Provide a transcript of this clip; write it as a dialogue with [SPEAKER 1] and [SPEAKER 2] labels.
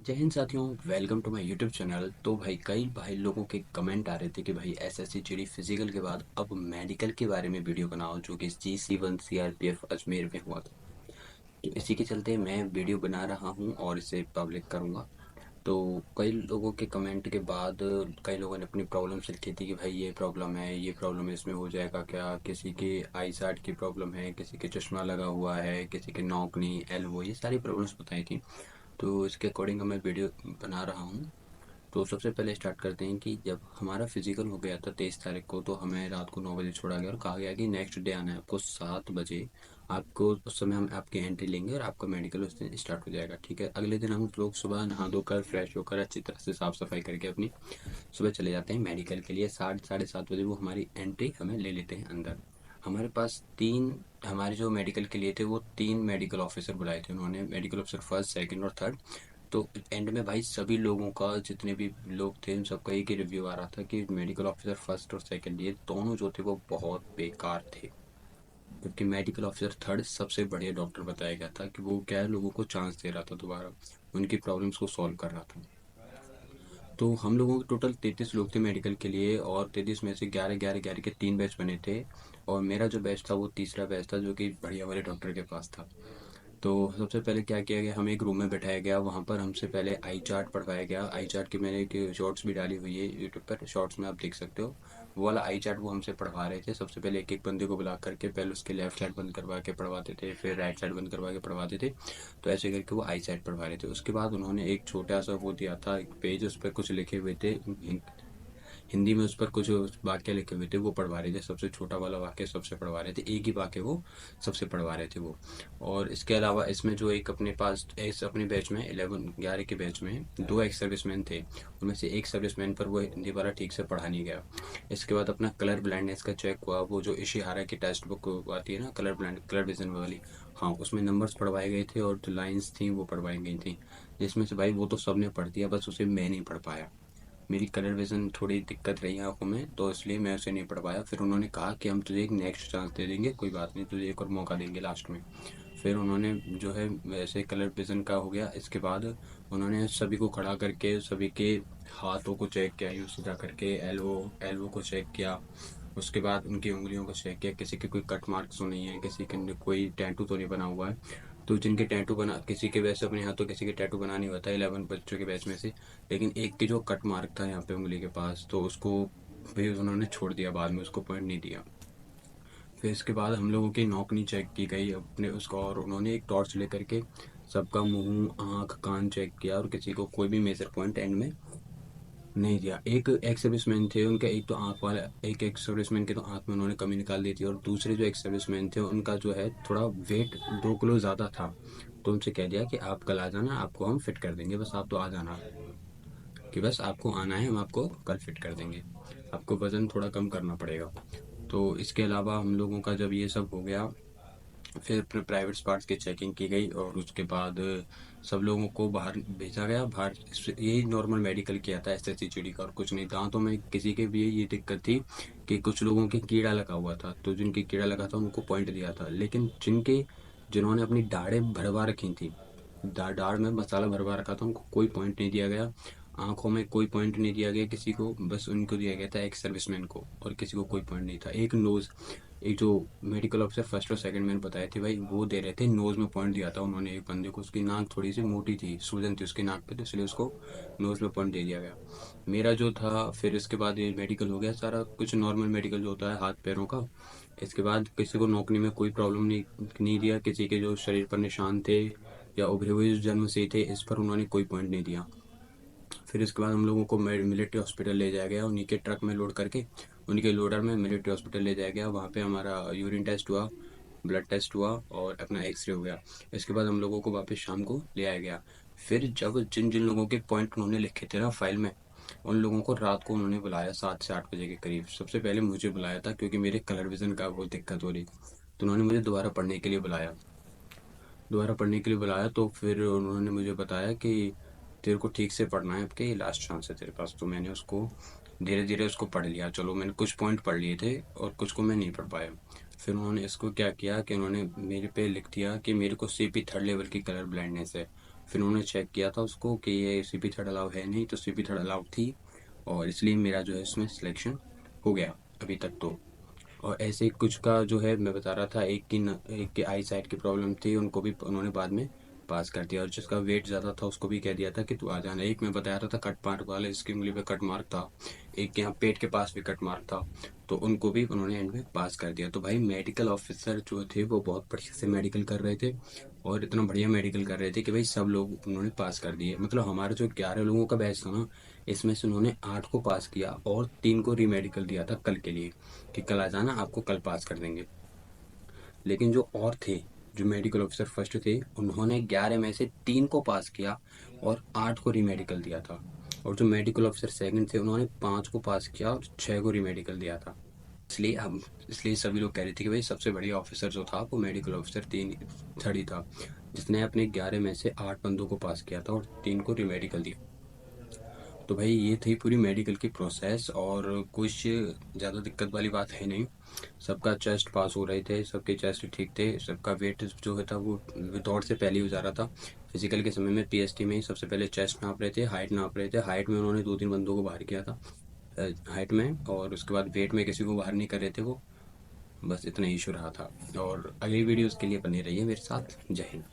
[SPEAKER 1] जय हिंद साथियों, welcome to my YouTube channel. तो भाई कई भाई लोगों के कमेंट आ रहे थे कि भाई एसएससी जीडी फिजिकल के बाद अब मेडिकल के बारे में वीडियो बनाओ, जो कि GC1 सीआरपीएफ अजमेर में हुआ था। तो इसी के चलते मैं वीडियो बना रहा हूं और इसे पब्लिक करूंगा। तो कई लोगों के कमेंट के बाद कई लोगों ने अपनी प्रॉब्लम्स लिखी थी कि भाई ये प्रॉब्लम है, ये प्रॉब्लम है, इसमें हो जाएगा क्या। किसी के आई साइट की प्रॉब्लम है, किसी के चश्मा लगा हुआ है, किसी के नौकनी एल्बो, ये सारी प्रॉब्लम्स बताई थी। तो इसके अकॉर्डिंग मैं वीडियो बना रहा हूँ। तो सबसे पहले स्टार्ट करते हैं कि जब हमारा फिजिकल हो गया था 23 तारीख को, तो हमें रात को 9 बजे छोड़ा गया और कहा गया कि नेक्स्ट डे आना है आपको 7 बजे। आपको उस समय हम आपकी एंट्री लेंगे और आपका मेडिकल उस दिन स्टार्ट हो जाएगा। ठीक है, अगले दिन हम लोग सुबह नहा धोकर फ्रेश होकर अच्छी तरह से साफ सफाई करके अपनी सुबह चले जाते हैं मेडिकल के लिए। 7 साढ़े 7 बजे वो हमारी एंट्री हमें ले लेते हैं अंदर। हमारे पास तीन, हमारे जो मेडिकल के लिए थे वो तीन मेडिकल ऑफिसर बुलाए थे उन्होंने, मेडिकल ऑफिसर फर्स्ट सेकंड और थर्ड। तो एंड में भाई सभी लोगों का, जितने भी लोग थे उन सबका एक ही रिव्यू आ रहा था कि मेडिकल ऑफिसर फर्स्ट और सेकंड ये दोनों जो थे वो बहुत बेकार थे। जबकि मेडिकल ऑफिसर थर्ड सबसे बढ़िया डॉक्टर बताया गया था कि वो क्या है, लोगों को चांस दे रहा था दोबारा, उनकी प्रॉब्लम्स को सॉल्व कर रहा था। तो हम लोगों के टोटल 33 लोग थे मेडिकल के लिए, और 33 में से 11 11 11 के तीन बैच बने थे। और मेरा जो बैच था वो तीसरा बैच था, जो कि बढ़िया वाले डॉक्टर के पास था। तो सबसे पहले क्या किया गया, हमें एक रूम में बैठाया गया। वहाँ पर हमसे पहले आई चार्ट पढ़वाया गया। आई चार्ट की मैंने एक शॉर्ट्स भी डाली हुई है यूट्यूब पर, शॉर्ट्स में आप देख सकते हो। वो वाला आई चार्ट वो हमसे पढ़वा रहे थे। सबसे पहले एक एक बंदे को बुला करके पहले उसके लेफ्ट साइड बंद करवा के पढ़वाते थे, फिर राइट साइड बंद करवा के पढ़वाते थे। तो ऐसे करके वो आई साइड पढ़वा रहे थे। उसके बाद उन्होंने एक छोटा सा वो दिया था, एक पेज, उस पर कुछ लिखे हुए थे हिंदी में, उस पर कुछ वाक्य लिखे हुए थे, वो पढ़वा रहे थे। सबसे छोटा वाला वाक्य सबसे पढ़वा रहे थे, एक ही वाक्य वो सबसे पढ़वा रहे थे वो। और इसके अलावा इसमें जो एक अपने पास अपने बैच में 11 11 के बैच में दो एक्स सर्विसमैन थे, उनमें से एक सर्विसमैन पर वो हिंदी वाला ठीक से पढ़ा नहीं गया। इसके बाद अपना कलर ब्लाइंडनेस का चेक हुआ। वो जो इशिहारा की टेक्स्ट बुक आती है ना, कलर विजन वाली, हाँ उसमें नंबर्स पढ़वाए गए थे और जो लाइन्स थी वो पढ़वाई गई थी। जिसमें से भाई वो तो सबने पढ़ दिया, बस उसे मैं नहीं पढ़ पाया। मेरी कलर विज़न थोड़ी दिक्कत रही आँखों में, तो इसलिए मैं उसे नहीं पढ़ पाया। फिर उन्होंने कहा कि हम तुझे एक नेक्स्ट चांस दे देंगे, कोई बात नहीं, तुझे एक और मौका देंगे लास्ट में। फिर उन्होंने जो है वैसे कलर विज़न का हो गया। इसके बाद उन्होंने सभी को खड़ा करके सभी के हाथों को चेक किया, यूँ सीधा करके एल्बो एल्बो को चेक किया। उसके बाद उनकी उंगलियों को चेक किया, किसी के कोई कट मार्क्स तो नहीं है, किसी के कोई टैटू तो नहीं बना हुआ है। तो जिनके टैटू बना, किसी के वैसे अपने हाथों किसी के टैटू बना नहीं होता 11 बच्चों के बैच में से, लेकिन एक की जो कट मार्क था यहाँ पे उंगली के पास, तो उसको भी उन्होंने छोड़ दिया, बाद में उसको पॉइंट नहीं दिया। फिर इसके बाद हम लोगों की नौकनी चेक की गई अपने उसका, और उन्होंने एक टॉर्च लेकर के सबका मुंह आँख कान चेक किया, और किसी को कोई भी मेजर पॉइंट एंड में नहीं दिया। एक एक्स सर्विसमैन थे उनका, एक तो आँख वाला, एक एक्स सर्विसमैन के तो आँख में उन्होंने कमी निकाल दी थी, और दूसरे जो एक्स सर्विसमैन थे उनका जो है थोड़ा वेट 2 किलो ज़्यादा था। तो उनसे कह दिया कि आप कल आ जाना, आपको हम फिट कर देंगे, बस आप तो आ जाना, कि बस आपको आना है, हम आपको कल फिट कर देंगे, आपको वज़न थोड़ा कम करना पड़ेगा। तो इसके अलावा हम लोगों का जब ये सब हो गया, फिर अपने प्राइवेट पार्ट्स की चेकिंग की गई, और उसके बाद सब लोगों को बाहर भेजा गया। बाहर यही नॉर्मल मेडिकल किया था एसएससी जीडी का, और कुछ नहीं। दांतों में किसी के भी ये दिक्कत थी कि कुछ लोगों के कीड़ा लगा हुआ था, तो जिनके कीड़ा लगा था उनको पॉइंट दिया था, लेकिन जिन्होंने अपनी दाढ़ें भरवा रखी थी, दाढ़ में मसाला भरवा रखा था, उनको कोई पॉइंट नहीं दिया गया। आंखों में कोई पॉइंट नहीं दिया गया किसी को, बस उनको दिया गया था एक सर्विसमैन को, और किसी को कोई पॉइंट नहीं था। एक नोज, एक जो मेडिकल ऑफिसर फर्स्ट और सेकंड मैंने बताए थे भाई, वो दे रहे थे, नोज में पॉइंट दिया था उन्होंने एक बंदे को। उसकी नाक थोड़ी सी मोटी थी, सूजन थी उसकी नाक पे, तो इसलिए उसको नोज में पॉइंट दे दिया गया। मेरा जो था, फिर इसके बाद ये मेडिकल हो गया सारा कुछ नॉर्मल मेडिकल जो होता है हाथ पैरों का। इसके बाद किसी को नौकरी में कोई प्रॉब्लम नहीं दिया, किसी के जो शरीर पर निशान थे या उभरे हुए जन्म से ही थे, इस पर उन्होंने कोई पॉइंट नहीं दिया। फिर इसके बाद हम लोगों को मिलिट्री हॉस्पिटल ले जाया गया, उन्हीं के ट्रक में लोड करके, उनके लोडर में मिलिट्री हॉस्पिटल ले जाया गया। वहाँ पे हमारा यूरिन टेस्ट हुआ, ब्लड टेस्ट हुआ, और अपना एक्सरे हो गया। इसके बाद हम लोगों को वापस शाम को ले आया गया। फिर जब जिन जिन लोगों के पॉइंट उन्होंने लिखे थे ना फाइल में, उन लोगों को रात को उन्होंने बुलाया 7 से 8 बजे के करीब। सबसे पहले मुझे बुलाया था क्योंकि मेरे कलर विजन का बहुत दिक्कत हो रही, तो उन्होंने मुझे दोबारा पढ़ने के लिए बुलाया। तो फिर उन्होंने मुझे बताया कि तेरे को ठीक से पढ़ना है, आपके लास्ट चांस है तेरे पास। तो मैंने उसको धीरे धीरे उसको पढ़ लिया। चलो, मैंने कुछ पॉइंट पढ़ लिए थे और कुछ को मैं नहीं पढ़ पाया। फिर उन्होंने इसको क्या किया कि उन्होंने मेरे पे लिख दिया कि मेरे को CP थर्ड लेवल की कलर ब्लाइंडनेस है। फिर उन्होंने चेक किया था उसको कि ये सीपी थर्ड अलाउ है नहीं, तो सीपी थर्ड अलाउ थी, और इसलिए मेरा जो है इसमें सिलेक्शन हो गया अभी तक तो। और ऐसे ही कुछ का जो है मैं बता रहा था, एक की आई साइट की प्रॉब्लम थी, उनको भी उन्होंने बाद में पास कर दिया, और जिसका वेट ज़्यादा था उसको भी कह दिया था कि तू आ जाना। एक मैं बता रहा था कट मार्क वाले, इसकी उंगली पे कट मार्क था, एक के यहाँ पेट के पास भी कट मार्क था, तो उनको भी उन्होंने एंड में पास कर दिया। तो भाई मेडिकल ऑफिसर जो थे वो बहुत बढ़िया से मेडिकल कर रहे थे, और इतना बढ़िया मेडिकल कर रहे थे कि भाई सब लोग उन्होंने पास कर दिए। मतलब हमारे जो 11 लोगों का बैच था ना, इसमें से उन्होंने 8 को पास किया और 3 को रीमेडिकल दिया था कल के लिए, कि कल आ जाना, आपको कल पास कर देंगे। लेकिन जो और थे, जो मेडिकल ऑफिसर फर्स्ट थे, उन्होंने 11 में से 3 को पास किया और 8 को रीमेडिकल दिया था। और जो मेडिकल ऑफिसर सेकंड थे, उन्होंने 5 को पास किया और 6 को रीमेडिकल दिया था। इसलिए सभी लोग कह रहे थे कि भाई सबसे बढ़िया ऑफिसर जो था वो मेडिकल ऑफिसर तीन थर्ड ही था, जिसने अपने 11 में से 8 बंदों को पास किया था और 3 को रीमेडिकल दिया। तो भाई ये थी पूरी मेडिकल की प्रोसेस, और कुछ ज़्यादा दिक्कत वाली बात है नहीं। सबका चेस्ट पास हो रहे थे, सबके चेस्ट ठीक थे, सबका वेट जो है था वो दौड़ से पहले ही हो जा रहा था। फिजिकल के समय में पीएसटी में ही सबसे पहले चेस्ट नाप रहे थे, हाइट नाप रहे थे। हाइट में उन्होंने 2-3 बंदों को बाहर किया था हाइट में, और उसके बाद वेट में किसी को बाहर नहीं कर रहे थे वो। बस इतना इशू रहा था। और अगली वीडियोस के लिए बने रहिए मेरे साथ। जय हिंद।